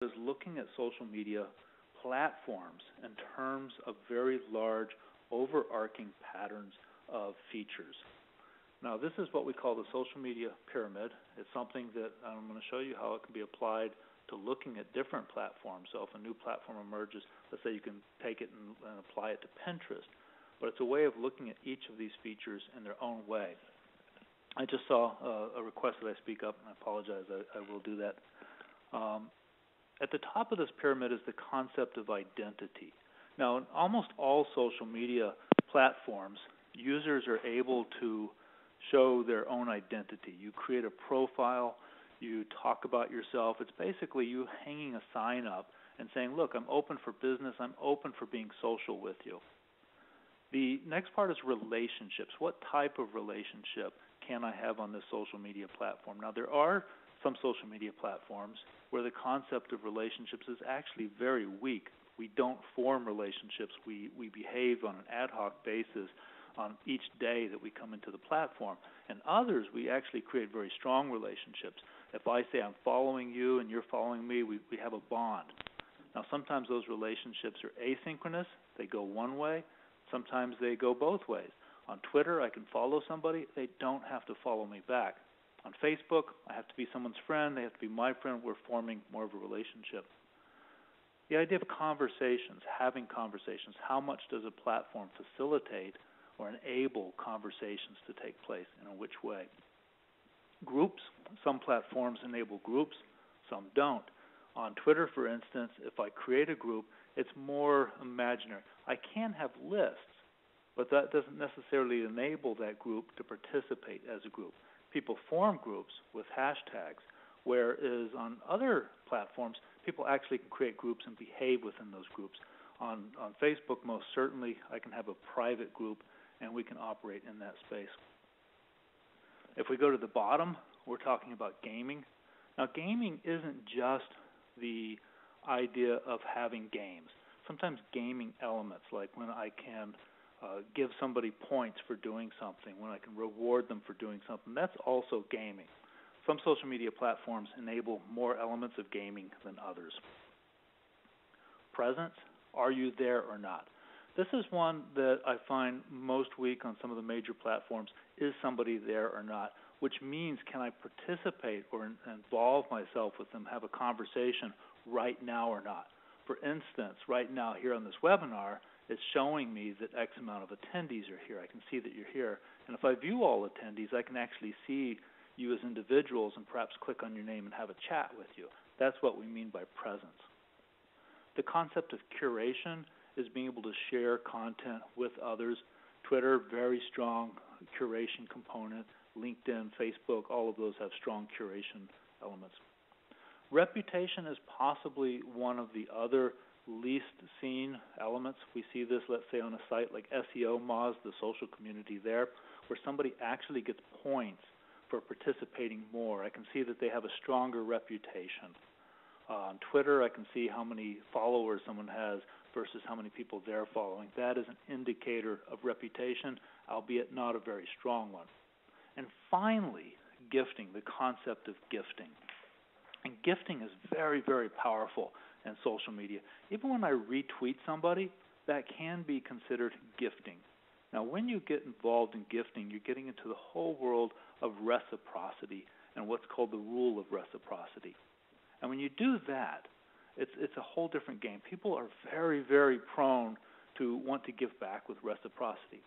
is looking at social media platforms in terms of very large, overarching patterns of features. Now, this is what we call the social media pyramid. It's something that I'm going to show you how it can be applied to looking at different platforms. So if a new platform emerges, let's say you can take it and apply it to Pinterest. But it's a way of looking at each of these features in their own way. I just saw a request that I speak up, and I apologize, I will do that. At the top of this pyramid is the concept of identity. Now, in almost all social media platforms, users are able to show their own identity. You create a profile, you talk about yourself. It's basically you hanging a sign up and saying, look, I'm open for business, I'm open for being social with you. The next part is relationships. What type of relationship can I have on this social media platform? Now, there are some social media platforms where the concept of relationships is actually very weak. We don't form relationships. We behave on an ad hoc basis on each day that we come into the platform. And others, we actually create very strong relationships. If I say I'm following you and you're following me, we have a bond. Now, sometimes those relationships are asynchronous. They go one way. Sometimes they go both ways. On Twitter, I can follow somebody. They don't have to follow me back. On Facebook, I have to be someone's friend. They have to be my friend. We're forming more of a relationship. The idea of conversations, having conversations, how much does a platform facilitate or enable conversations to take place and in which way? Groups, some platforms enable groups, some don't. On Twitter, for instance, if I create a group, it's more imaginary. I can have lists, but that doesn't necessarily enable that group to participate as a group. People form groups with hashtags, whereas on other platforms, people actually can create groups and behave within those groups. On Facebook, most certainly, I can have a private group, and we can operate in that space. If we go to the bottom, we're talking about gaming. Now, gaming isn't just the idea of having games. Sometimes gaming elements, like when I can give somebody points for doing something, when I can reward them for doing something, that's also gaming. Some social media platforms enable more elements of gaming than others. Presence, are you there or not? This is one that I find most weak on some of the major platforms. Is somebody there or not? Which means, can I participate or involve myself with them, have a conversation right now or not? For instance, right now here on this webinar, it's showing me that X amount of attendees are here. I can see that you're here. And if I view all attendees, I can actually see you as individuals and perhaps click on your name and have a chat with you. That's what we mean by presence. The concept of curation is being able to share content with others. Twitter, very strong curation component. LinkedIn, Facebook, all of those have strong curation elements. Reputation is possibly one of the other least seen elements. We see this, let's say, on a site like SEO Moz, the social community there, where somebody actually gets points for participating more. I can see that they have a stronger reputation. On Twitter, I can see how many followers someone has versus how many people they're following. That is an indicator of reputation, albeit not a very strong one. And finally, gifting, the concept of gifting. And gifting is very, very powerful in social media. Even when I retweet somebody, that can be considered gifting. Now, when you get involved in gifting, you're getting into the whole world of reciprocity and what's called the rule of reciprocity. And when you do that, it's a whole different game. People are very, very prone to want to give back with reciprocity.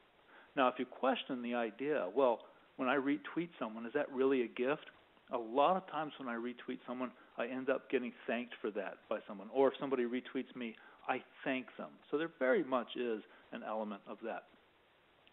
Now, if you question the idea, well, when I retweet someone, is that really a gift? A lot of times when I retweet someone, I end up getting thanked for that by someone. Or if somebody retweets me, I thank them. So there very much is an element of that.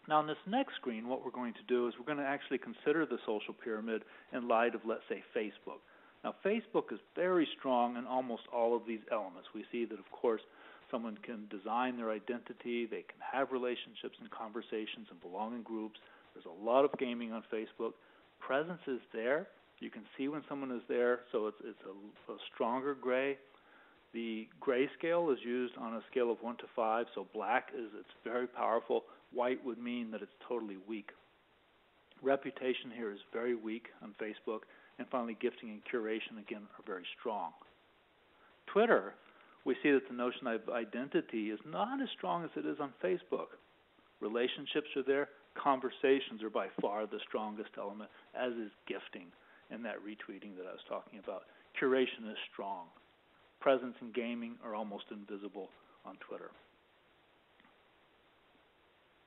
Now, on this next screen, what we're going to do is we're going to actually consider the social pyramid in light of, let's say, Facebook. Now, Facebook is very strong in almost all of these elements. We see that, of course, someone can design their identity, they can have relationships and conversations and belong in groups. There's a lot of gaming on Facebook. Presence is there. You can see when someone is there, so it's a stronger gray. The grayscale is used on a scale of 1 to 5, so black it's very powerful. White would mean that it's totally weak. Reputation here is very weak on Facebook. And finally, gifting and curation, again, are very strong. Twitter, we see that the notion of identity is not as strong as it is on Facebook. Relationships are there. Conversations are by far the strongest element, as is gifting and that retweeting that I was talking about. Curation is strong. Presence and gaming are almost invisible on Twitter.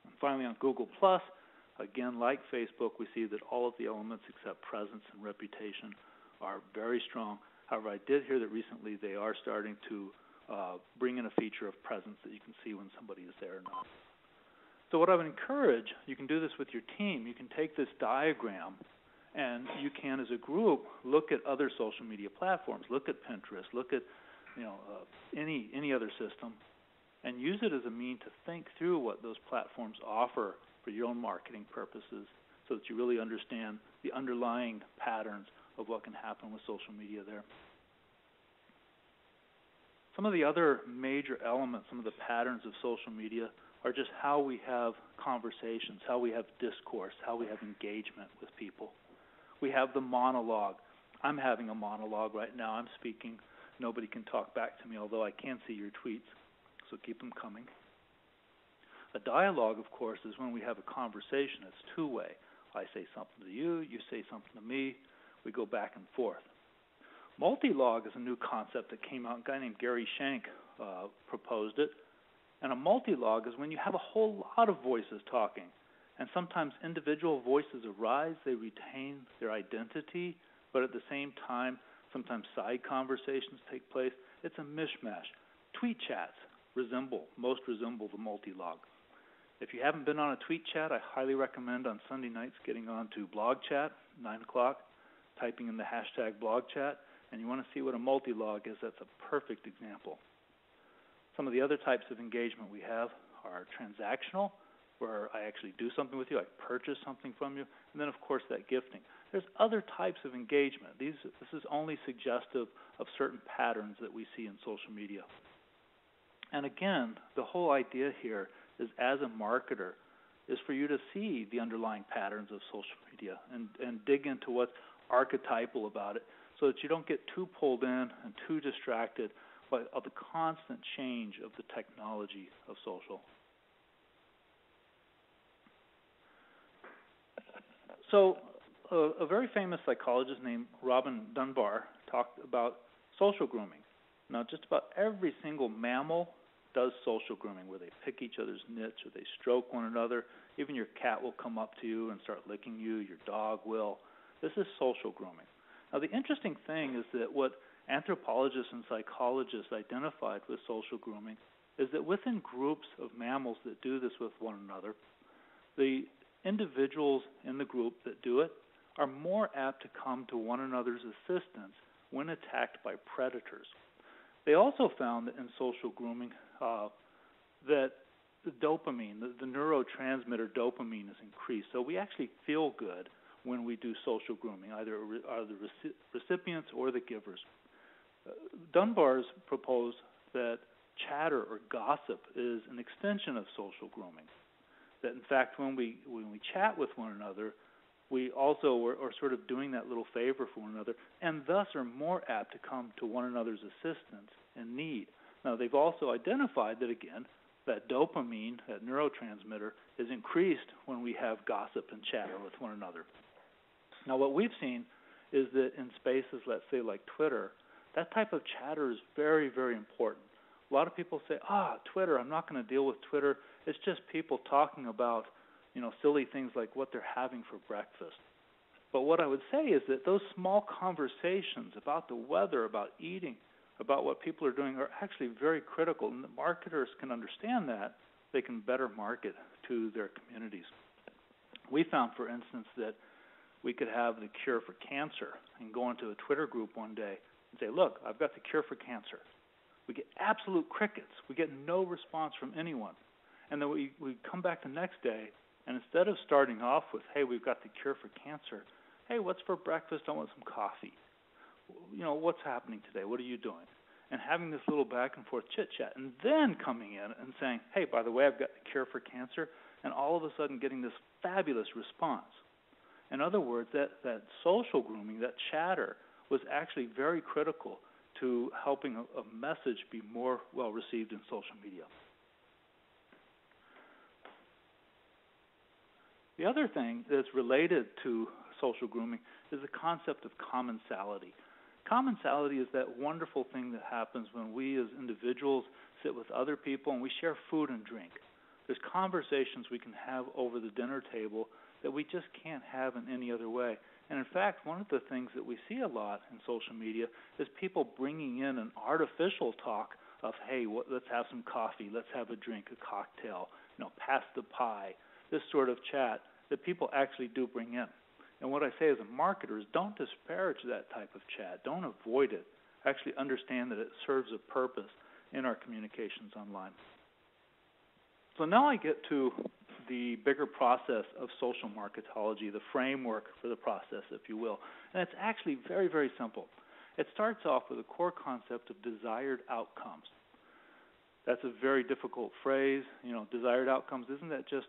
And finally, on Google+, again, like Facebook, we see that all of the elements except presence and reputation are very strong. However, I did hear that recently they are starting to bring in a feature of presence that you can see when somebody is there or not. So what I would encourage, you can do this with your team. You can take this diagram and you can, as a group, look at other social media platforms. Look at Pinterest. Look at any other system, and use it as a mean to think through what those platforms offer for your own marketing purposes, so that you really understand the underlying patterns of what can happen with social media there. Some of the other major elements, some of the patterns of social media, are just how we have conversations, how we have discourse, how we have engagement with people. We have the monologue. I'm having a monologue right now. I'm speaking. Nobody can talk back to me, although I can see your tweets, so keep them coming. A dialogue, of course, is when we have a conversation. It's two-way. I say something to you, you say something to me, we go back and forth. Multilog is a new concept that came out. A guy named Gary Shank proposed it. And a multilog is when you have a whole lot of voices talking. And sometimes individual voices arise, they retain their identity, but at the same time, sometimes side conversations take place. It's a mishmash. Tweet chats most resemble the multilog. If you haven't been on a tweet chat, I highly recommend on Sunday nights getting on to blog chat, 9 o'clock, typing in the hashtag blog chat, and you want to see what a multilog is. That's a perfect example. Some of the other types of engagement we have are transactional, where I actually do something with you, I purchase something from you, and then, of course, that gifting. There's other types of engagement. This is only suggestive of certain patterns that we see in social media. And again, the whole idea here is, as a marketer, is for you to see the underlying patterns of social media and dig into what's archetypal about it, so that you don't get too pulled in and too distracted by the constant change of the technology of social. So a very famous psychologist named Robin Dunbar talked about social grooming. Now, just about every single mammal does social grooming, where they pick each other's nits or they stroke one another. Even your cat will come up to you and start licking you. Your dog will. This is social grooming. Now, the interesting thing is that what anthropologists and psychologists identified with social grooming is that within groups of mammals that do this with one another, the individuals in the group that do it are more apt to come to one another's assistance when attacked by predators. They also found that in social grooming that the dopamine, the neurotransmitter dopamine, is increased. So we actually feel good when we do social grooming, either are the recipients or the givers. Dunbar's proposed that chatter or gossip is an extension of social grooming. That in fact, when we chat with one another, we also are sort of doing that little favor for one another, and thus are more apt to come to one another's assistance in need. Now, they've also identified that, again, that dopamine, that neurotransmitter, is increased when we have gossip and chatter with one another. Now, what we've seen is that in spaces, let's say like Twitter, that type of chatter is very, very important. A lot of people say, Twitter, I'm not going to deal with Twitter. It's just people talking about, silly things like what they're having for breakfast. But what I would say is that those small conversations about the weather, about eating, about what people are doing are actually very critical, and the marketers can understand that. They can better market to their communities. We found, for instance, that we could have the cure for cancer and go into a Twitter group one day and say, look, I've got the cure for cancer. We get absolute crickets. We get no response from anyone. And then we come back the next day, and instead of starting off with, hey, we've got the cure for cancer, hey, what's for breakfast? I want some coffee. What's happening today? What are you doing? And having this little back and forth chit-chat, and then coming in and saying, hey, by the way, I've got the cure for cancer, and all of a sudden getting this fabulous response. In other words, that social grooming, that chatter, was actually very critical to helping a message be more well received in social media. The other thing that's related to social grooming is the concept of commensality. Commensality is that wonderful thing that happens when we as individuals sit with other people and we share food and drink. There's conversations we can have over the dinner table that we just can't have in any other way. And in fact, one of the things that we see a lot in social media is people bringing in an artificial talk of, hey, let's have some coffee, let's have a drink, a cocktail, pass the pie, this sort of chat that people actually do bring in. And what I say as a marketer is don't disparage that type of chat. Don't avoid it. Actually understand that it serves a purpose in our communications online. So now I get to the bigger process of social marketology, the framework for the process, if you will. And it's actually very, very simple. It starts off with a core concept of desired outcomes. That's a very difficult phrase. Desired outcomes, isn't that just,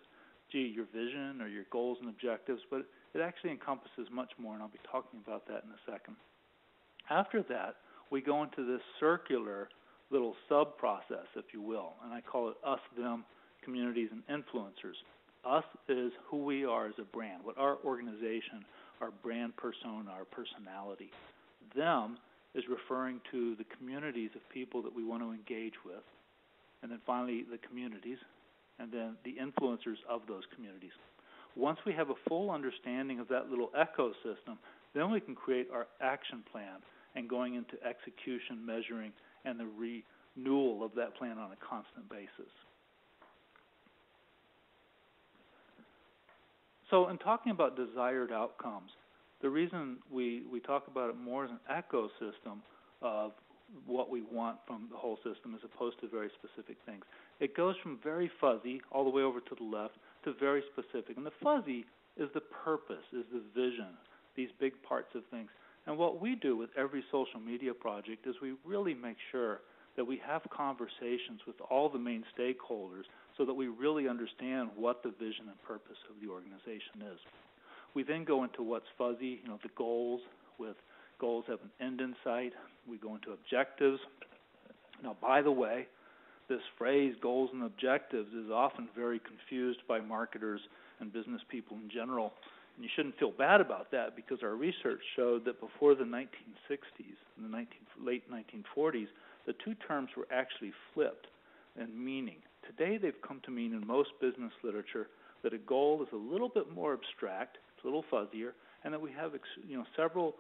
your vision or your goals and objectives? But it actually encompasses much more, and I'll be talking about that in a second. After that, we go into this circular little sub-process, if you will, and I call it us, them, communities, and influencers. Us is who we are as a brand, what our organization, our brand persona, our personality. Them is referring to the communities of people that we want to engage with. And then finally, the communities, and then the influencers of those communities. Once we have a full understanding of that little ecosystem, then we can create our action plan and going into execution, measuring, and the renewal of that plan on a constant basis. So in talking about desired outcomes, the reason we talk about it more as an ecosystem of what we want from the whole system as opposed to very specific things. It goes from very fuzzy all the way over to the left to very specific. And the fuzzy is the purpose, is the vision, these big parts of things. And what we do with every social media project is we really make sure that we have conversations with all the main stakeholders so that we really understand what the vision and purpose of the organization is. We then go into what's fuzzy, the goals, with goals have an end in sight. We go into objectives. Now, by the way, this phrase, goals and objectives, is often very confused by marketers and business people in general. And you shouldn't feel bad about that because our research showed that before the 1960s, in the late 1940s, the two terms were actually flipped in meaning. Today they've come to mean in most business literature that a goal is a little bit more abstract, it's a little fuzzier, and that we have several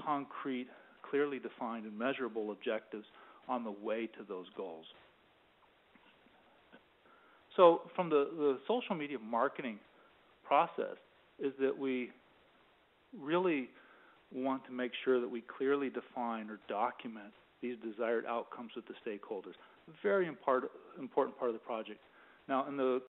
concrete, clearly defined and measurable objectives on the way to those goals. So from the social media marketing process is that we really want to make sure that we clearly define or document these desired outcomes with the stakeholders. A very important part of the project. Now, in the